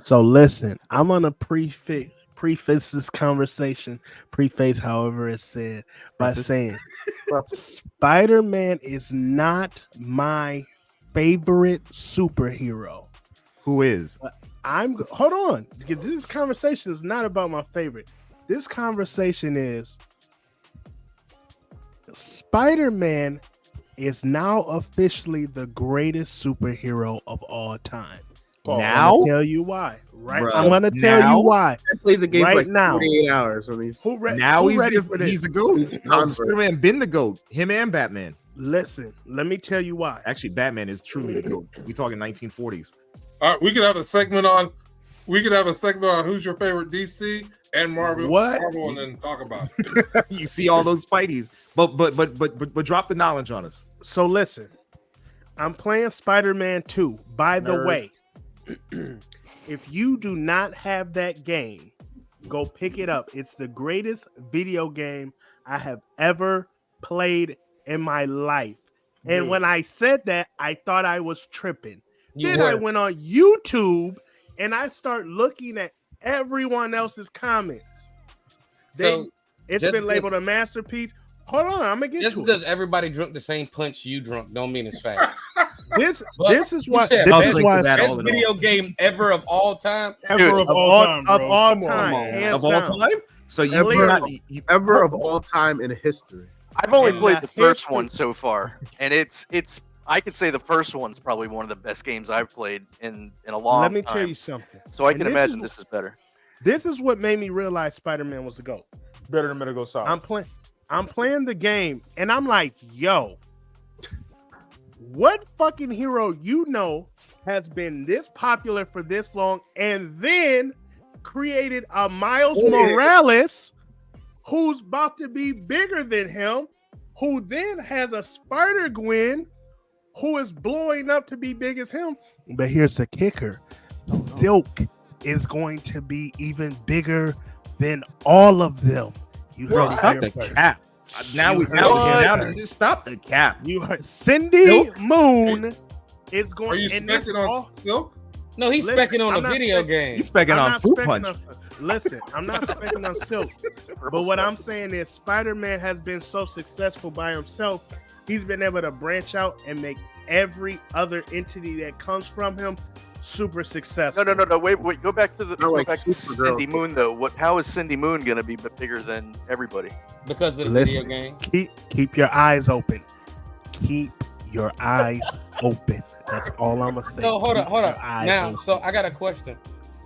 So listen, I'm gonna preface this conversation, preface however it's said, by Preface. saying Spider-Man is not my favorite superhero. Who is? Hold on. This conversation is not about my favorite. This conversation is Spider-Man is now officially the greatest superhero of all time. Now? I'm gonna tell you why. Right? Bruh, I'm gonna tell now? you why. He plays the game Right for like now. 48 hours. So he's Now Who ready for this? he's the GOAT. He's No, convert. Spider-Man been the GOAT. Him and Batman. Listen, let me tell you why. Actually, Batman is truly the GOAT. We talking 1940s. All right, we could have a segment on. We could have a segment on who's your favorite DC and Marvel. What? Marvel, and then talk about it. You see all those Spideys, but drop the knowledge on us. So listen, I'm playing Spider-Man 2. By the way, if you do not have that game, go pick it up. It's the greatest video game I have ever played in my life. And when I said that, I thought I was tripping. I went on YouTube and I start looking at everyone else's comments. It's been labeled a masterpiece. Hold on, I'm gonna get just to because it. everybody drunk the same punch you drunk, don't mean it's fast. This is why best video game ever of all time. Ever of all time, of all time. So ever of all time in history. I've only played the first one so far, and it's. I could say the first one's probably one of the best games I've played in a long time. Let me tell you something. So I can imagine this is better. This is what made me realize Spider-Man was the GOAT. Better than Metal Gear Solid. I'm playing the game, and I'm like, yo, what fucking hero has been this popular for this long, and then created a Miles Morales who's about to be bigger than him, who then has a Spider-Gwen who is blowing up to be big as him. But here's the kicker. Silk is going to be even bigger than all of them. Bro, stop the cap. Now just stop the cap. You heard Cindy Moon is going. Are you specking on Silk? No, he's specking on a video game. He's specking on Fruit Punch. Listen, I'm not specking on Silk. But what I'm saying is Spider-Man has been so successful by himself, he's been able to branch out and make every other entity that comes from him super successful. No. Wait. Go back to Cindy Moon though. How is Cindy Moon gonna be bigger than everybody? Because of the video game. Keep your eyes open. Keep your eyes open. That's all I'm gonna say. No, hold on. Now, so I got a question.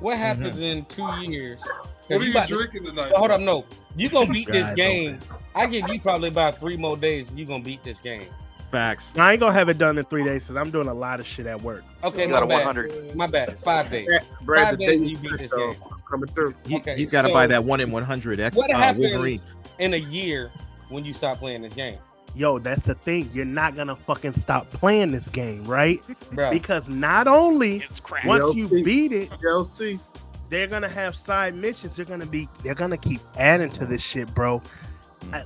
What happens in 2 years? What are you drinking tonight? Hold up, no. You gonna beat this game. I give you probably about 3 more days and you gonna beat this game. Facts. I ain't gonna have it done in 3 days because I'm doing a lot of shit at work. Okay, got my a bad. 100. My bad. 5 days. 5 days and you beat this game. Coming through. He's got to buy that 1 in 100 X. What happens Wolverine. in a year when you stop playing this game? Yo, that's the thing. You're not gonna fucking stop playing this game, right? Bro. Because not only once you beat it, DLC. they're gonna have side missions. They're gonna keep adding to this shit, bro.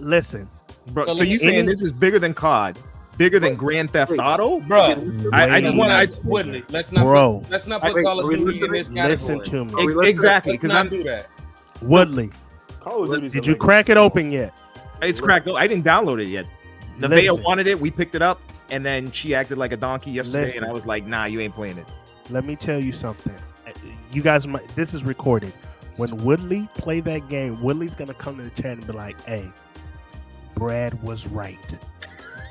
Listen, Bro, so you saying this is bigger than COD, bigger than Grand Theft Auto, bro? I just want Woodley. Let's not put Call of Duty in this category. listen to me. Exactly, Let's because not I'm do that. Woodley, did you crack it open yet? It's cracked. I didn't download it yet. Nevaeh wanted it. We picked it up, and then she acted like a donkey yesterday, and I was like, "Nah, you ain't playing it." Let me tell you something. You guys, this is recorded. When Woodley play that game, Woodley's gonna come to the chat and be like, "Hey, Brad was right.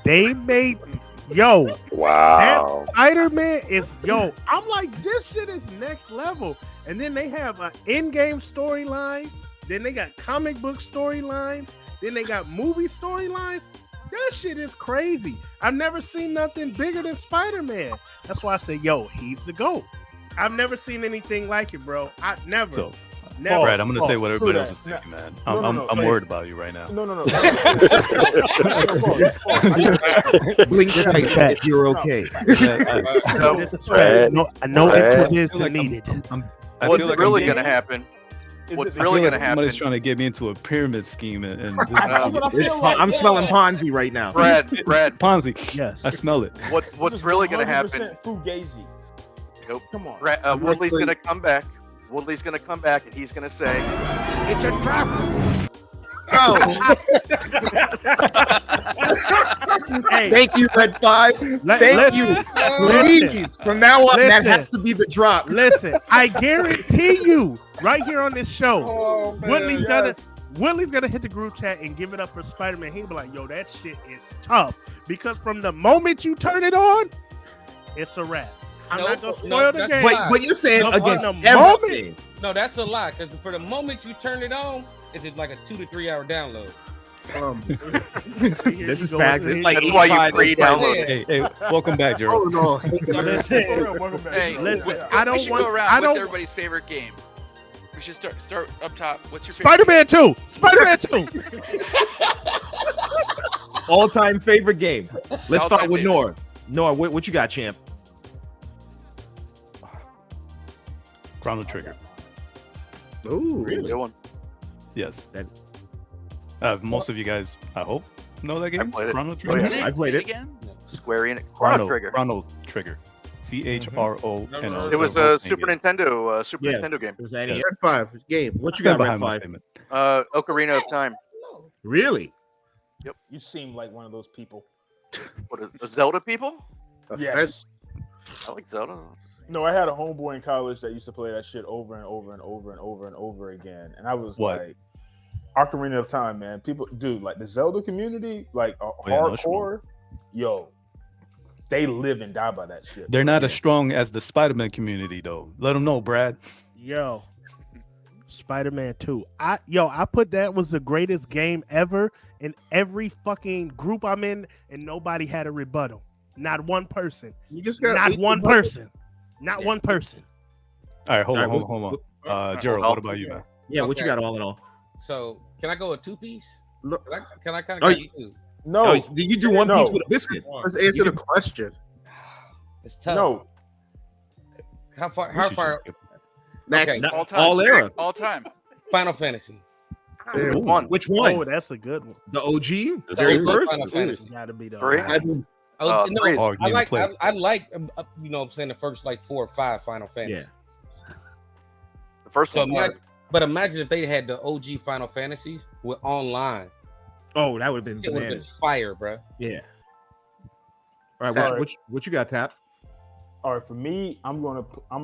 They made Wow. that Spider-Man is I'm like, this shit is next level." And then they have an in-game storyline. Then they got comic book storylines. Then they got movie storylines. That shit is crazy. I've never seen nothing bigger than Spider-Man. That's why I say, he's the GOAT. I've never seen anything like it, bro. Never. Brad, I'm gonna say what everybody else is thinking, man. I'm worried about you right now. No. Blink your face if you're okay. No explanation needed. What's really gonna happen? What's really gonna happen? Somebody's trying to get me into a pyramid scheme, and I'm smelling Ponzi right now. Brad, Ponzi. Yes, I smell it. What's really gonna happen? Fugazi. Nope. Come on. Woodley's gonna come back. Woodley's gonna come back, and he's gonna say, "It's a trap." Oh. Hey, Thank you, Red 5. Thank you. Please, from now on, that has to be the drop. Listen, I guarantee you, right here on this show, Oh, man, Woodley's gonna hit the group chat and give it up for Spider-Man. He'll be like, "Yo, that shit is tough," because from the moment you turn it on, it's a wrap. I'm not gonna spoil the game. But you're saying No, against the everything. No, that's a lie. Because for the moment you turn it on, it's like a 2 to 3 hour download. This is facts. It's like That's why you 85 pre-download it. Hey, welcome back, Gerald. Oh no! Listen, Hey, listen, I don't we should want. go around. I What's don't. everybody's favorite game? We should start up top. What's your favorite Spider-Man 2. Spider-Man 2. All-time favorite game. Let's start All-time with favorite. Nora. Nora, what you got, champ? Chrono Trigger. Ooh, Good one. Yes. That- Most of you guys, I hope, know that game. I played it. Chrono Oh, Trigger. yeah. I played it. again? Square Enix. Chrono Trigger. Chrono Trigger. CHRONO. It was a Super Nintendo. Nintendo game. It was that Red 5 game. What you got, Red Behind my 5? statement. Ocarina of Time. Really? You seem like one of those people. What is Zelda people? Yes. I like Zelda. No, I had a homeboy in college that used to play that shit over and over and over and over and over again, and I was What? like, Ocarina of Time, man. People, dude, like the Zelda community, like yeah, no hardcore, yo, they live and die by that shit. They're not as strong as the Spider-Man community, though. Let them know, Brad. Yo, Spider-Man 2. I put that was the greatest game ever in every fucking group I'm in, and nobody had a rebuttal. Not one person. You just got Not 18 one bucks. person. Not one person. All right, hold All on, right, hold on. Gerald, what about you, man? Yeah, what you Okay. got all in all? So can I go a 2-piece? No. Can I kind Oh, of you- do? No, Oh, did you do one No. piece with a biscuit? Let's answer the question. It's tough. no. How far? We How should far? just skip Next. Okay. Not All time. all era. All time. Final Fantasy. There. Ooh, One. Which one? Oh, that's a good one. The OG? The The very OG first? Final Fantasy. Gotta be the Three? I mean, Oh, no, three. Oh, I you like, didn't I like, you know, what I'm saying the first like 4 or 5 Final Fantasy. The first So one. imagine if they had the OG Final Fantasies with online. Oh, that would have been It would have been bananas. fire, bro. Yeah. All right, Tap. what you got, Tap? All right, for me, I'm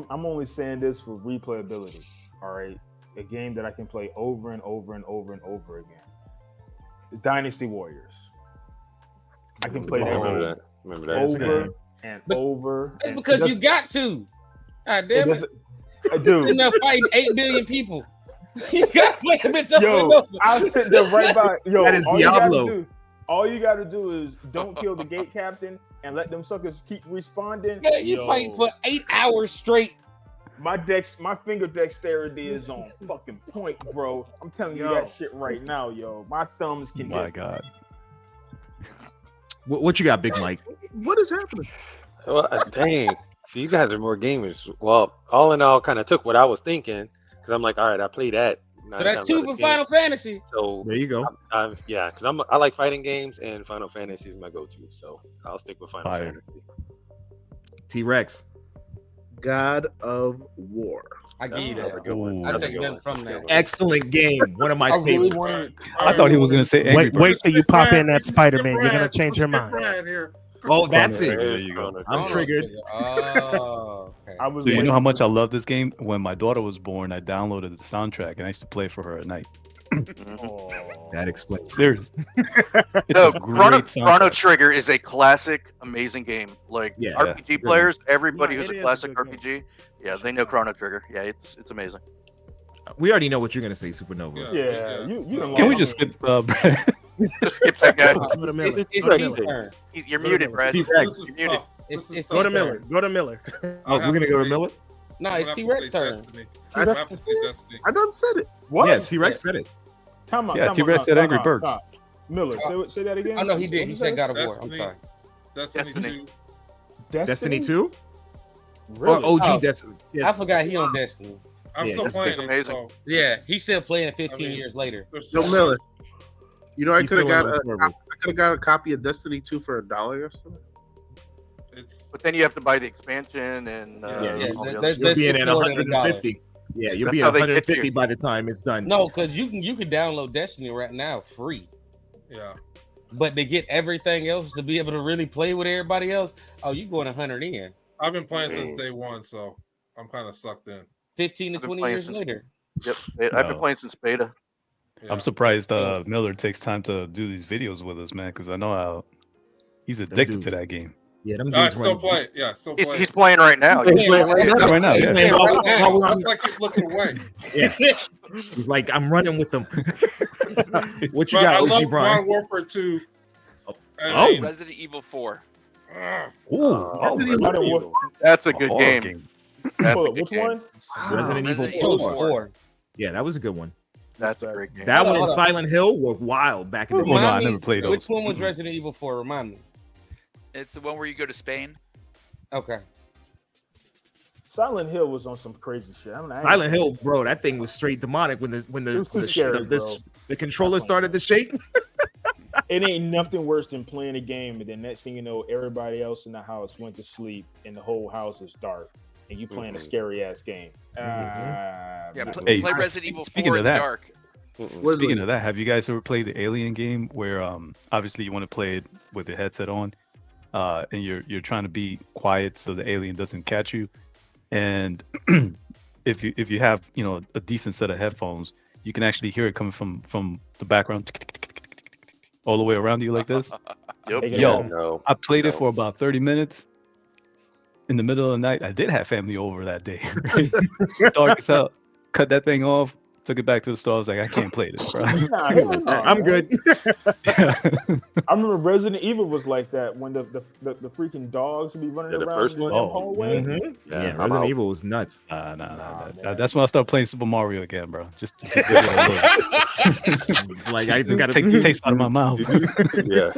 only saying this for replayability. All right, a game that I can play over and over and over and over again. Dynasty Warriors. I can play that Remember that. over and But over. That's and because it you got to. God damn it. doesn't- dude. You're not fighting 8 billion people. You got to play a bit Yo, I'll sit there right by. Yo, That is Diablo. all you gotta do is don't kill the gate captain and let them suckers keep responding. Yeah, you Yo, fight for 8 hours straight. my finger dexterity is on fucking point, bro. I'm telling you Yo. that shit right now, yo. My thumbs can My just. God. What you got, Big Mike? what is happening? Well, dang. See, you guys are more gamers. Well, all in all, kind of took what I was thinking because I'm like, all right, I play that. So that's 2 for Final Fantasy. So There you go. yeah, because I like fighting games and Final Fantasy is my go-to. So I'll stick with Final Fire. Fantasy. T-Rex. God of War. I give you That's that. a good one. Ooh. I That's a take good nothing one. from That's a that. good one. Excellent game. One of my I really favorites. wanted. I thought he was gonna say Angry Wait Birds. till you pop in that Skip Spider-Man. You're Brad. gonna change your Skip mind. Brad here. Oh, that's it. There you go. I'm Chrono triggered. Trigger. Oh, okay. I was. So you waiting know how much I for- love this game? When my daughter was born, I downloaded the soundtrack and I used to play for her at night. Oh. That explains. Serious. It's No, a great Chrono soundtrack. Trigger is a classic, amazing game. Like Yeah, RPG good players, everybody No, who's it a is a classic good game. RPG, yeah, they know Chrono Trigger. Yeah, it's amazing. We already know what you're gonna say, Supernova. Yeah, you done Can we lost just me. skip Brad? Just skip that guy. Go to Miller. It's Go to Steve's Miller. turn. You're muted, Brad. T-Rex. This is You're muted. tough. It's This is Go to Steve's Miller. turn. Go to Miller. Oh, we're gonna go to Miller? No, it's I have to T-Rex say turn. Destiny. I I have have to say Destiny. I done said it. What? Yeah, T-Rex said it. Time out. Yeah, time T-Rex out, said time Angry out, Birds. stop. Miller, say that again. Oh no, he did. What'd He you said say? God of War. I'm Destiny. sorry. Destiny Destiny. 2. Destiny 2? Really? Or OG Oh. Destiny? I Yeah. forgot he on Destiny. I'm Yeah, still Destiny's playing it. amazing. So Yeah, he's still playing it 15 I mean, years later. there's Yo, so- Miller. You know, I He's could have still got on the servers. I could have got a copy of Destiny 2 for $1 yesterday. But then you have to buy the expansion and all the other You'll be in at more than $1. 150. Yeah, you'll be That's at how they get 150 you. by the time it's done. No, because you can download Destiny right now free. Yeah. But to get everything else to be able to really play with everybody else, you going 100 in. I've been playing since day one, so I'm kind of sucked in. 15 to 20 years later. Yep, I've been playing since beta. I'm surprised Miller takes time to do these videos with us, man, because I know how he's addicted to that game. Yeah, them I dudes still play. Yeah, still play. He's playing right now. He's playing right now. He's Yeah. playing That's like keep looking away. Yeah, he's like, I'm running with them. What you But got, I OG love Brian? Modern Warfare 2. Oh. Resident Evil 4. That's a good game. That's a good Which game. one? Resident Evil Resident 4. Yeah, that was a good one. That's a great game. That one and Hold on. Silent Hill were wild back in the day. Oh, no, I never played those. Which one was Resident Evil 4? Remind me. It's the one where you go to Spain. Okay. Silent Hill was on some crazy shit. Silent Hill, bro, that thing was straight demonic when It was too scary, the controller started to shake. It ain't nothing worse than playing a game and then next thing you know, everybody else in the house went to sleep and the whole house is dark and you playing a scary ass game. Yeah, Hey, play Resident Evil 4 speaking in of the that, dark. Speaking of that, have you guys ever played the Alien game where obviously you want to play it with the headset on, and you're trying to be quiet so the alien doesn't catch you, and if you have a decent set of headphones, you can actually hear it coming from the background all the way around you like this. Yep. Yo, I played it for about 30 minutes. In the middle of the night, I did have family over that day. Right? Dark as hell. Cut that thing off. Took it back to the store. I was like, I can't play this, bro. I'm good. I remember Resident Evil was like that when the freaking dogs would be running the around first in the one. hallway. Yeah, Resident Evil was nuts. That's when I started playing Super Mario again, bro. Just to give it a look. It's like I just gotta take the taste out of my mouth. Yeah.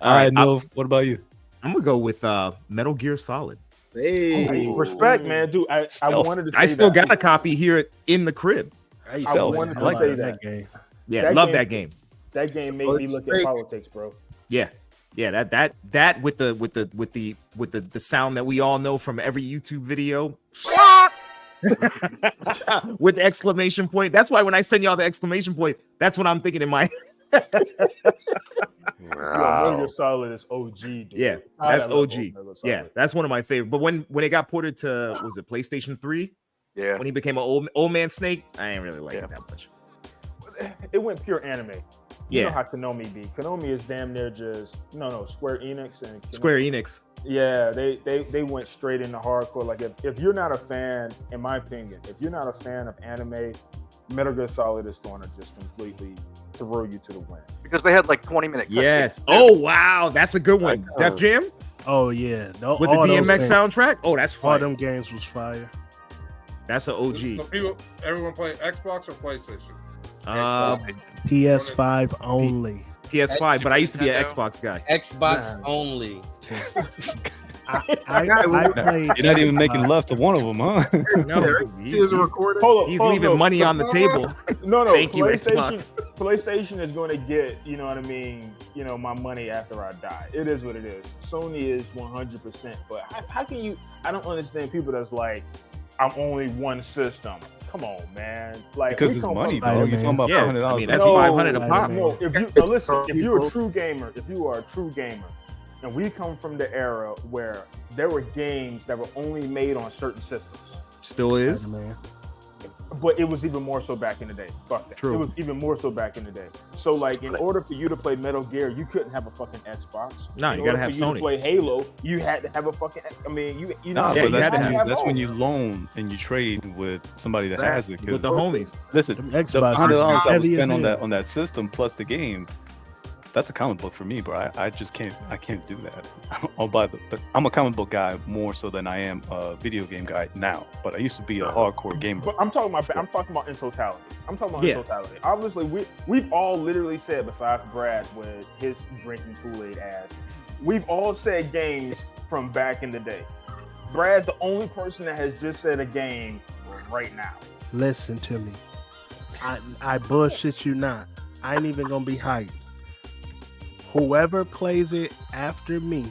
All right, no. What about you? I'm gonna go with Metal Gear Solid. Hey, respect, man, dude. I wanted to say I still that. got a copy here in the crib. I wanted to say that. game. Yeah, love that game. That game made me look at politics, bro. Yeah, that with the sound that we all know from every YouTube video. With the exclamation point. That's why when I send y'all the exclamation point, that's what I'm thinking in my Metal Gear Solid is OG, dude. Yeah, I that's love OG. Metal Gear Yeah, Solid. that's one of my favorite. But when it got ported to was it PlayStation 3? Yeah. When he became an old man Snake, I ain't really like it that much. It went pure anime. You Yeah. know how Konami be. Konami is damn near just Square Enix and Square Enix. Yeah, they went straight into hardcore. Like if you're not a fan, in my opinion, if you're not a fan of anime, Metal Gear Solid is going to just completely throw you to the wind. Because they had like 20-minute cutscenes. Yes. Oh wow, that's a good one. Def Jam Oh yeah, with the DMX soundtrack. Oh, that's all fire. them games was fire. That's an OG. So everyone play Xbox or PlayStation? PS5 only. PS5, but I used to be an Nintendo? Xbox guy. Xbox only. I played You're not even making love to one of them, huh? No, he's recording. he's leaving money on the table. No, Thank you, PlayStation. Xbox. PlayStation is going to get, my money after I die. It is what it is. Sony is 100%. But how can you? I don't understand people that's like, I'm only one system. Come on, man. Like Because it's money, bro. You're talking about Yeah, $500. I mean, that's $500 a pop. No, if you listen, if you're a true gamer, and we come from the era where there were games that were only made on certain systems. Still is. Man. But it was even more so back in the day. Fuck that. True. It was even more so back in the day. So, like, in order for you to play Metal Gear, you couldn't have a fucking Xbox. No, you gotta have In order for you Sony. to play Halo, you had to have a fucking. I mean, you know. Nah, Yeah, but you had to that's have when both. you loan and you trade with somebody that has it. 'cause With the homies. listen, Them the Xboxes $100 I was heavy as spent hell. on that system plus the game. That's a comic book for me, bro. I just can't. I can't do that. I'll buy I'm a comic book guy more so than I am a video game guy now. But I used to be a hardcore gamer. But I'm talking about in totality. In totality. Obviously, we've all literally said, besides Brad with his drinking Kool-Aid ass, we've all said games from back in the day. Brad's the only person that has just said a game right now. Listen to me. I bullshit you not. I ain't even gonna be hyped. Whoever plays it after me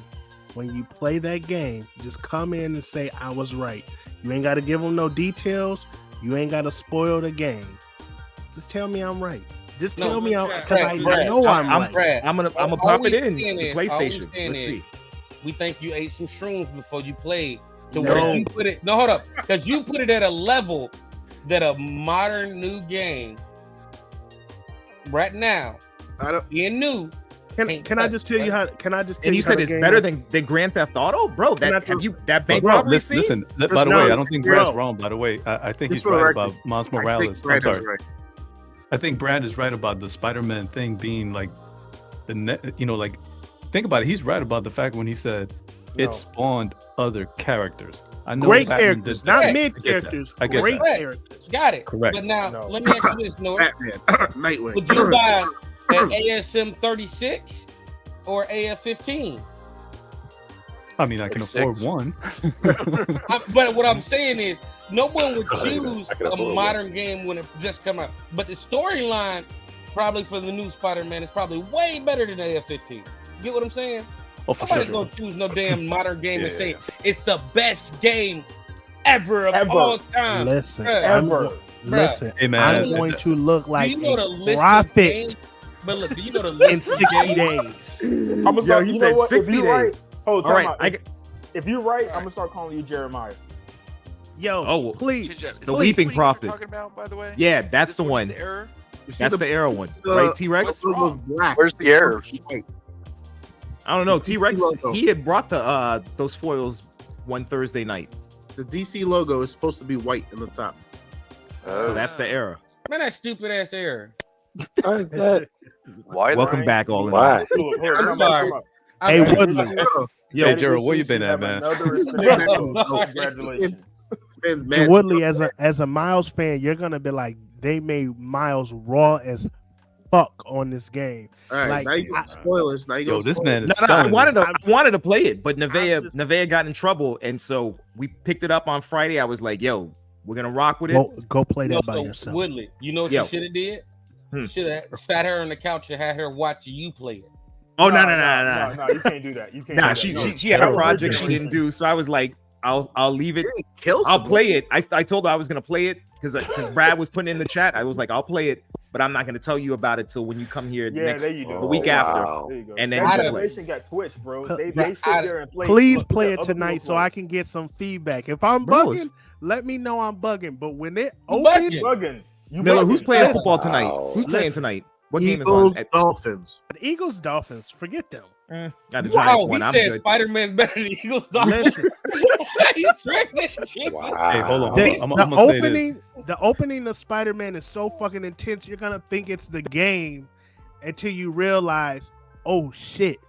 when you play that game, just come in and say I was right. You ain't got to give them no details. You ain't got to spoil the game. Just tell me I'm right. Just tell me I'm because I know I'm right. I'm gonna pop it in the PlayStation. Let's see. We think you ate some shrooms before you played. To where you put it. No, hold up, because you put it at a level that a modern new game right now, being new. Can I just tell you how? Can I just tell and you? You said it's better than Grand Theft Auto, bro. That bank robbery scene? Listen. By the way, I don't think Brad's wrong. By the way, I think he's right about Miles Morales. I'm sorry. I think Brad is right about the Spider-Man thing being like like think about it. He's right about the fact when he said it spawned other characters. I know great characters, not mid characters. Great characters. Got it. Correct. But now let me ask you this, Noah. Nightwing. Would you buy an ASM 36 or AF-15? I mean, I can afford one. But what I'm saying is, no one would choose a modern game when it just come out. But the storyline, probably for the new Spider-Man, is probably way better than AF-15. Get what I'm saying? Nobody's gonna choose no damn modern game and say it's the best game ever of all time. Listen, listen. Hey, man, I'm going to look like a profit. But look, do you know the list in 60 days? I'm gonna start, he said 60 days. Right, all right, if you're right, I'm gonna start calling you Jeremiah. Yo, please. The Weeping Prophet. Talking about, by the way? Yeah, that's the one. That's the arrow one, right? T-Rex. Where's the arrow? I don't know. T-Rex. He had brought the those foils one Thursday night. The DC logo is supposed to be white in the top. So that's the error. Man, that stupid ass error. Why? Welcome back, all in all. I'm sorry. Hey, Woodley. Yo, Gerald, where you been at, man? Congratulations. Hey, Woodley, as a Miles fan, you're gonna be like, they made Miles raw as fuck on this game. All right, like, now you got spoilers. Now you go. This man is I wanted to play it, but Nevaeh got in trouble, and so we picked it up on Friday. I was like, yo, we're gonna rock with it. Go play that by yourself. Woodley, you know what you should have did? You should have sat her on the couch and had her watch you play it. Oh no, you can't do that. You can't. Nah, she had a project she didn't do, so I was like, I'll leave it. I'll play it. I told her I was gonna play it because Brad was putting in the chat. I was like, I'll play it, but I'm not gonna tell you about it till when you come here the week after. And then that got twitched, bro. They sit there and play. Please play it tonight so I can get some feedback. If I'm bugging, let me know I'm bugging. But when it bugging. Miller, who's playing football tonight? Who's playing tonight? What game is on? Dolphins. The Eagles, Dolphins. Forget them. Got the Giants one. I'm good. Spider-Man better than Eagles, Dolphins. Wow. Hey, hold on. The opening of Spider-Man is so fucking intense. You're gonna think it's the game until you realize, oh shit,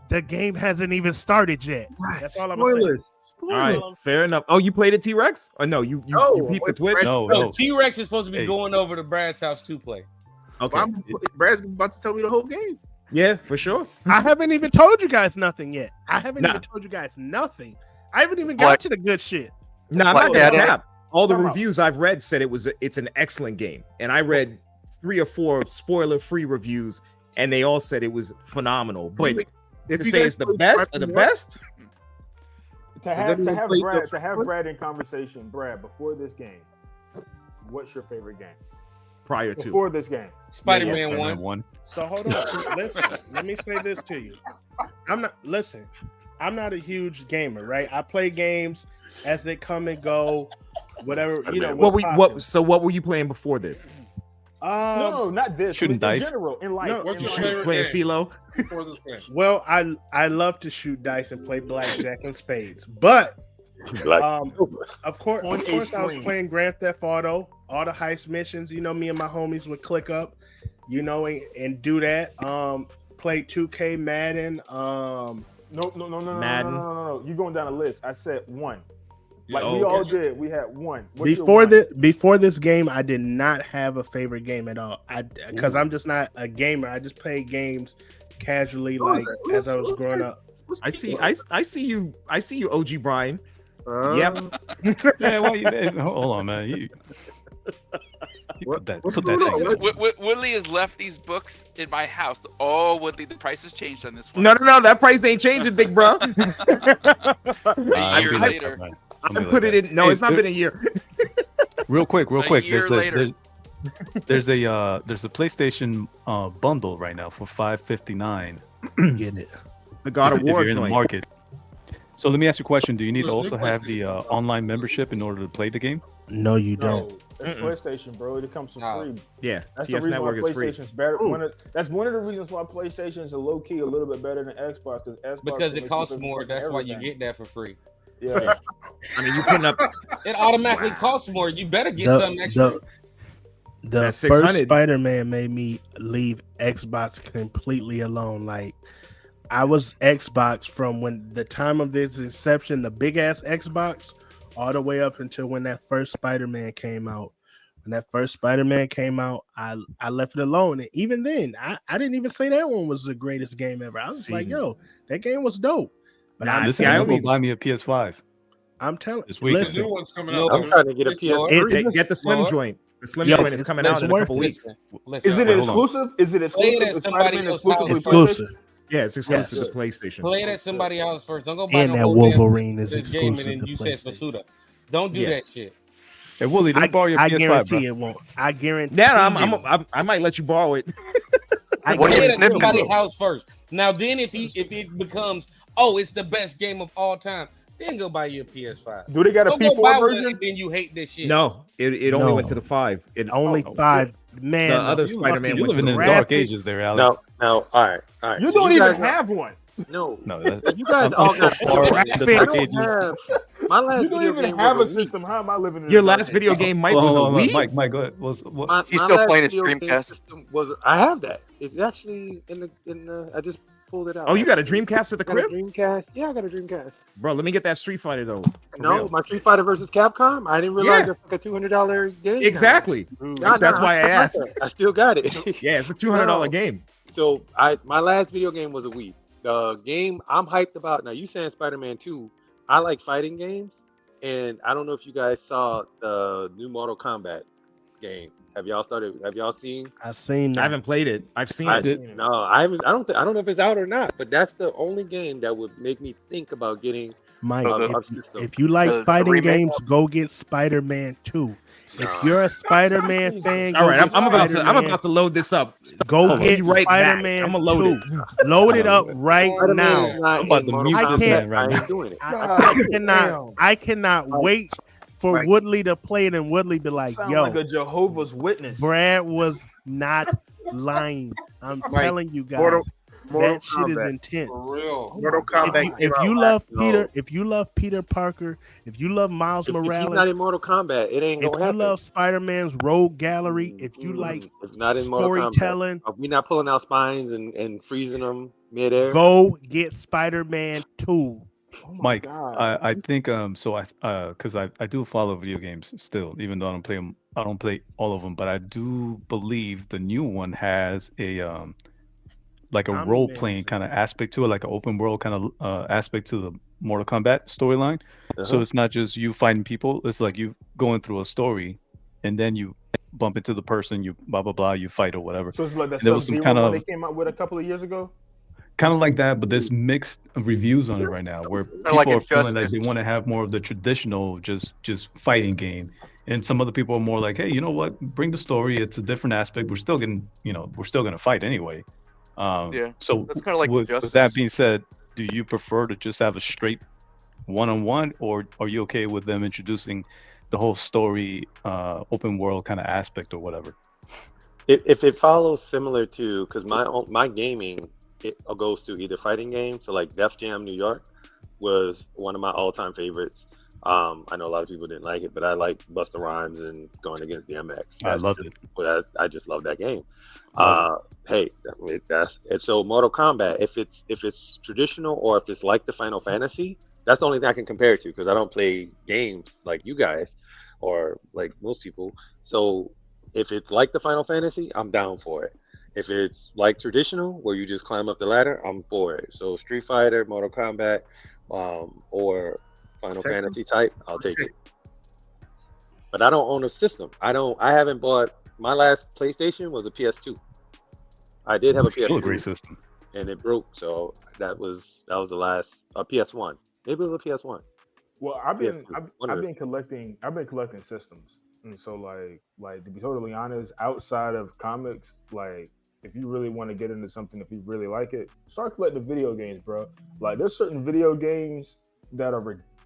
the game hasn't even started yet. Right. That's all I'm saying. All right, fair enough. Oh, you played it, T-Rex? Or no, you peeped the Twitch? No. T-Rex is supposed to be going over to Brad's house to play. Okay. Brad's about to tell me the whole game. Yeah, for sure. I haven't even told you guys nothing yet. I haven't even got to the good shit. No, not that. All the reviews I've read said it's an excellent game, and I read 3 or 4 spoiler-free reviews, and they all said it was phenomenal. But to say it's the best of the best. To have Brad in conversation, Brad, before this game, what's your favorite game? Prior to before this game, Spider-Man 1. So hold on, listen. Let me say this to you. I'm not a huge gamer, right? I play games as they come and go, whatever you know. What were you playing before this? No, not this. Shooting dice. In general, in life. What's your favorite playing game CeeLo? before this game? Well, I love to shoot dice and play blackjack and spades, but of course, I was playing Grand Theft Auto, all the heist missions. You know, me and my homies would click up, you know, and do that. Play 2K, Madden. No. Madden. No. You going down a list? I said one. Like we all did. We had one. Before this game, I did not have a favorght game at all. Because I'm just not a gamer. I just play games casually, as I was growing up. I see you, OG Brian. Yeah, hold on, man. What- That, what's put that going thing on? in. Woodley has left these books in my house. Oh, Woodley, the price has changed on this one. No, that price ain't changing, big bro. A Don't year be like later. that, man. I Don't be like put it that. in. No, Hey, it's not been a year. Real quick. A year later. There's a PlayStation bundle right now for $5.59 Get it. The God of if War you're in the joint. market. So let me ask you a question. Do you need to New also have the PlayStation. online membership in order to play the game? No, you No, don't. it's PlayStation, bro. It comes for free. Yeah, That's the PS reason Network why is free. PlayStation's better. That's one of the reasons why PlayStation is a low key a little bit better than Xbox. Because will it costs keep more. fucking That's why you everything. get that for free. Yeah. I mean, you putting up It automatically costs more. You better get The- something extra. The That first 600. Spider-Man made me leave Xbox completely alone. Like, I was Xbox from when the time of its inception, the big ass Xbox, all the way up until when that first Spider-Man came out. When that first Spider-Man came out, I left it alone. And even then, I didn't even say that one was the greatest game ever. I was like, yo, that game was dope. But Nah, I'm Listen, see, I I'm only- gonna go buy me a PS5 I'm telling this The weekend. listen, new one's coming No, out. I'm trying to get a It's PS3. get the Slim Lord. joint. The Slim Yo, joint is it's- coming it's out in a couple worth it. weeks. Listen, Is it Wait, hold on. exclusive? Is it exclusive? at Is somebody Spider-Man else's exclusive to house. exclusive. PlayStation? Yeah, it's exclusive Yes. to PlayStation. play it at somebody else first. Don't go buy And no that whole damn Wolverine is this game and exclusive then to you said PlayStation. Fasuda. Don't do Yeah. that shit. Hey, Wooly, let me borrow your I PS5, guarantee bro. it won't. I guarantee. Yeah, you. I might let you borrow it. I What do you Play it guarantee at snip you. somebody's it? house first. Now then, if it becomes, oh, it's the best game of all time, then go buy you a PS5. Do they got a Don't go buy P4 one version? and then you hate this shit. No, it only No. went to the 5. It Only Oh, 5. Man, the other You Spider-Man lucky. You went to living the in the graphics. dark ages there, Alex. Now, all right. You So don't even guys are- have one. No, No, that, you guys I'm all so got far in the graphics. I dark don't ages. have. My last You don't video even game have a was a Wii. system. How am I living in Your the last dark video ages? game, Mike, Hold was a on, hold on. Wii. Mike, go ahead. What? My He's still last playing his video game Dreamcast. system was. I have that. It's actually in the. I just pulled it out. Oh, you got a Dreamcast at the I got a crib, Dreamcast. Yeah, I got a Dreamcast. bro? Let me get that Street Fighter though. For No, real. my Street Fighter versus Capcom. I didn't realize Yeah. it's like a $200 game. now. Exactly. Nah, That's why I still got asked. that. I still got it. Yeah, it's a $200 game. So my last video game was a Wii. The game I'm hyped about now. You saying Spider-Man 2? I like fighting games, and I don't know if you guys saw the new Mortal Kombat game. Have y'all seen? I've seen I that. haven't played it. I've seen I, it. no, I haven't. I don't know if it's out or not. But that's the only game that would make me think about getting Mike, Oh, if you like the fighting remake? games, go get Spider-Man 2. If Nah. you're a Spider-Man fan, All right, go get I'm about Spider-Man. to load this up. Go I'll get be right back. Spider-Man I'm gonna load 2. Load it up right Spider-Man now. is not I'm about in to Mortal mute this Kombat. man right I now. ain't doing it. I cannot wait for Mike. Woodley to play it and Woodley be like, Sound yo, like a Jehovah's Witness. Brad was not lying. I'm Mike, telling you guys, Mortal that shit is Kombat. intense. For real. Mortal Kombat. If came out you last- love No. Peter, if you love Peter Parker, if you love Miles If he's not Morales, in Mortal Kombat, it ain't if gonna you happen. love Spider-Man's Rogue Gallery, if you like It's not in Mortal Kombat. storytelling, We're not pulling out spines and freezing them midair. go get Spider-Man 2. Oh my Mike, God. I think so. Because I do follow video games still, even though I don't play them. I don't play all of them, but I do believe the new one has a like a Omni-Man role playing too. kind of aspect to it, like an open world kind of aspect to the Mortal Kombat storyline. So it's not just you fighting people; it's like you going through a story, and then you bump into the person, you blah blah blah, you fight or whatever. So it's like that there was some Sub-Zero kind one of they came out with a couple of years ago. kind of like that, but there's mixed reviews on it right now, where people like are feeling like Injustice. they want to have more of the traditional just fighting game, and some other people are more like, hey, you know what, bring the story, it's a different aspect, we're still getting, we're still gonna fight anyway. Yeah, So that's kinda like with Injustice. that being said, do you prefer to just have a straight one-on-one, or are you okay with them introducing the whole story, open world kind of aspect or whatever? If it follows similar to, because my gaming, it goes to either fighting games. So like Def Jam New York was one of my all-time favorites. I know a lot of people didn't like it, but I like Busta Rhymes and going against DMX. I loved it. I just love that game. Love Hey, that's and so Mortal Kombat. If it's traditional or if it's like the Final Fantasy, that's the only thing I can compare it to, because I don't play games like you guys or like most people. So if it's like the Final Fantasy, I'm down for it. If it's like traditional, where you just climb up the ladder, I'm for it. So Street Fighter, Mortal Kombat, or Final Tekken? Fantasy type, I'll take it. but I don't own a system. I haven't bought. My last PlayStation was a PS2. I did have a Still a PS2, great system. and it broke. So that was the last PS1. Maybe it was a PS1. Well, I've been PS2. I've, One of I've the been collecting systems, and so like to be totally honest, outside of comics, like if you really want to get into something, if you really like it, start collecting video games, bro. Like there's certain video games that are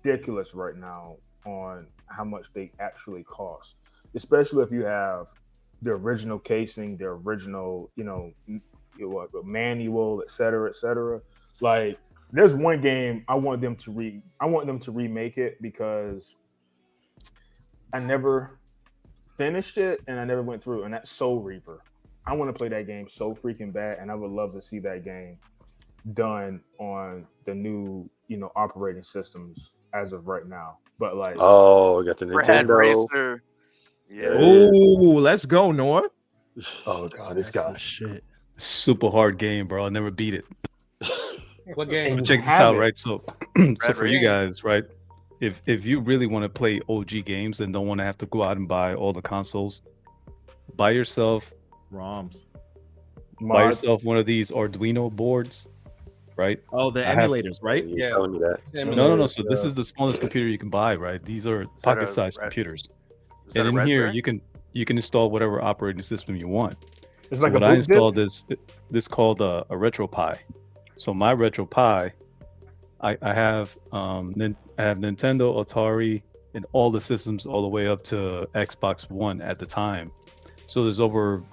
ridiculous right now on how much they actually cost, especially if you have the original casing, the original, manual, et cetera, et cetera. Like there's one game I want them to remake it because I never finished it and I never went through, and that's Soul Reaper. I want to play that game so freaking bad, and I would love to see that game done on the new, operating systems as of right now. But like, oh, we got the Rad Nintendo. Racer. Yeah. Oh, let's go, Noah. oh god, this guy. Shit. Super hard game, bro. I'll never beat it. What game? And Check this have out, it. right? So, so for you guys, right? If you really want to play OG games and don't want to have to go out and buy all the consoles, buy yourself ROMs. buy Mods. yourself one of these Arduino boards, right? Oh, the I have- emulators, right? You're telling me that. No. So this is the smallest computer you can buy, right? These are that a pocket-sized ra- computers, Is that and a in here Raspberry? you can install whatever operating system you want. It's So like a what I boot installed disc. this called a RetroPie. So my RetroPie, I have I have Nintendo, Atari, and all the systems all the way up to Xbox One at the time. So there's over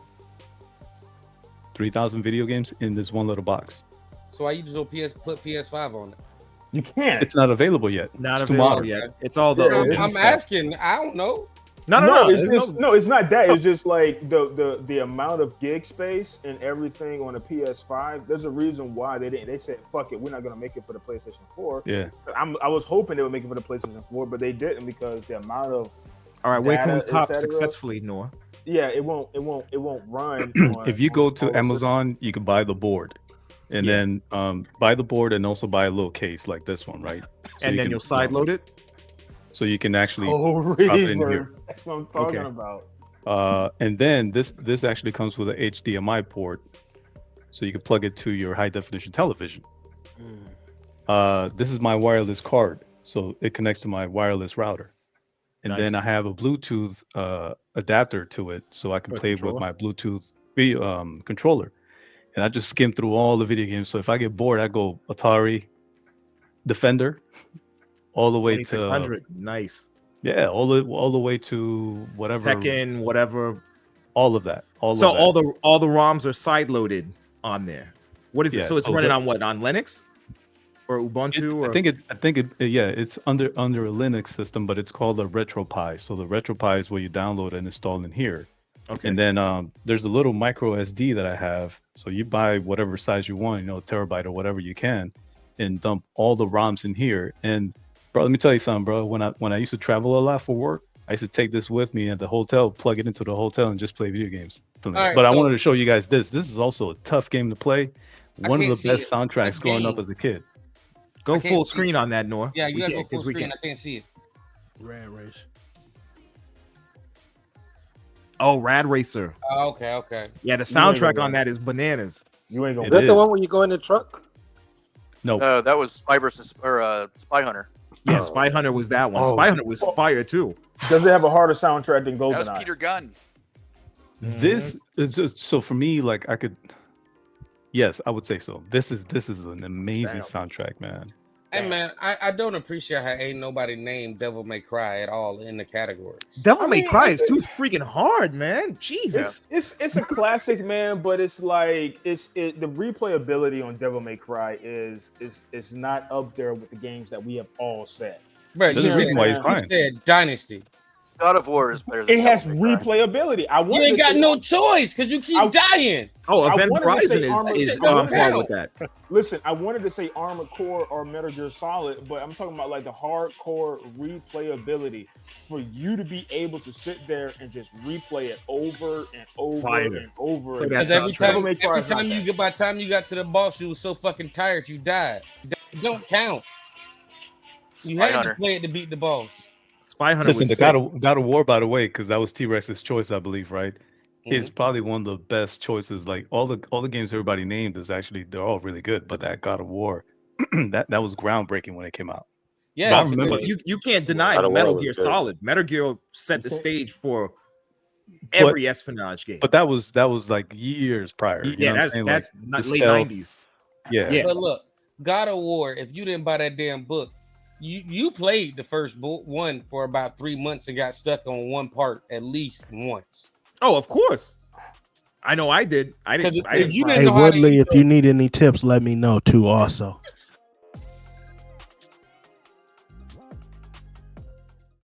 3,000 video games in this one little box. So why you just put PS5 on it? You can't. It's not available yet. Not It's too available modern. yet. It's all the Yeah, OG I'm stuff. asking. I don't know. No. It's there's just no. It's not that. It's just like the amount of gig space and everything on a PS5. There's a reason why they didn't. They said, "Fuck it, we're not gonna make it for the PlayStation 4." Yeah. I was hoping they would make it for the PlayStation 4, but they didn't because the amount of All right, where can we data, cop et cetera. successfully, Noah? yeah, it won't run. If you on go to smaller Amazon, you can buy the board, and Yeah. then buy the board and also buy a little case like this one, right? So And then can, you'll side load it. So you can actually systems. drop it in Reaper. here. That's what I'm talking Okay. about. And then this actually comes with an HDMI port, so you can plug it to your high definition television. This is my wireless card, so it connects to my wireless router, and then Nice. I have a Bluetooth adapter to it, so I can For a play controller? with my Bluetooth controller. And I just skim through all the video games. So if I get bored, I go Atari, Defender, all the way to 2600. Nice. yeah, all the way to whatever, Tekken, whatever. all of that. All So of that. all the ROMs are side loaded on there. What is it? Yeah, So it's so running the- on what? On Linux or Ubuntu? Or I think it yeah, it's under a Linux system, but it's called a RetroPie. So the RetroPie is where you download and install in here. okay. And then there's a little micro SD that I have. So you buy whatever size you want, a terabyte or whatever you can, and dump all the ROMs in here. And bro, let me tell you something, bro. When I used to travel a lot for work, I used to take this with me at the hotel, plug it into the hotel, and just play video games. right, But I so- wanted to show you guys this. This is also a tough game to play. One of can't the see best it. soundtracks growing up game. as a kid. Go I can't full see screen on that, Noah. Yeah, you We gotta can't- go full 'cause we screen. can't- I can't see it. Rad race. Oh, Rad Racer. Oh, okay. Yeah, the You ain't soundtrack gonna on that is bananas. You ain't gonna. It Is that the is. one where you go in the truck? No, That was Spy versus or Spy Hunter. Yeah, Oh. Spy Hunter was that one. Oh. Spy Hunter was fire too. Does it have a harder soundtrack than That was GoldenEye? Peter Gunn. this is just so for me. Like I could, yes, I would say so. This is an amazing soundtrack, man. Hey man, I don't appreciate how ain't nobody named Devil May Cry at all in the category. Devil I May mean, Cry it's is too freaking hard, man. Jesus. It's a classic, man, but it's like the replayability on Devil May Cry is not up there with the games that we have all said. Bro, There's you a reason why he's said, crying. you said Dynasty. God of War is better than It has Devil May Cry. replayability. I You wanted ain't to got say- no choice because you keep dying. Oh, I Event wanted to Horizon say Armored is Core. on par with that. Listen, I wanted to say Armored Core or Metal Gear Solid, but I'm talking about like the hardcore replayability for you to be able to sit there and just replay it over and over Fire. and over. Play again. that Because every soundtrack. Devil time, May Cry every is not time that. by the time you got to the boss, you was so fucking tired you died. It don't count. You Spy had Hunter. to play it to beat the boss. Spy Hunter Listen, was the sick. God of War, by the way, because that was T-Rex's choice, I believe, right? It's probably one of the best choices. Like all the games everybody named is actually they're all really good, but that God of War, that was groundbreaking when it came out. Yeah, I remember. But you can't deny God of War Metal was Gear good. Solid. Metal Gear set the stage for every espionage game. But that was like years prior. You know what I'm saying? That's like not the late stealth. 90s. Yeah. But look, God of War, if you didn't buy that damn book, you played the first one for about 3 months and got stuck on one part at least once. Oh, of course. I know I did. I didn't. If you didn't Hey know how to Woodley, if you need any tips, let me know too. Also,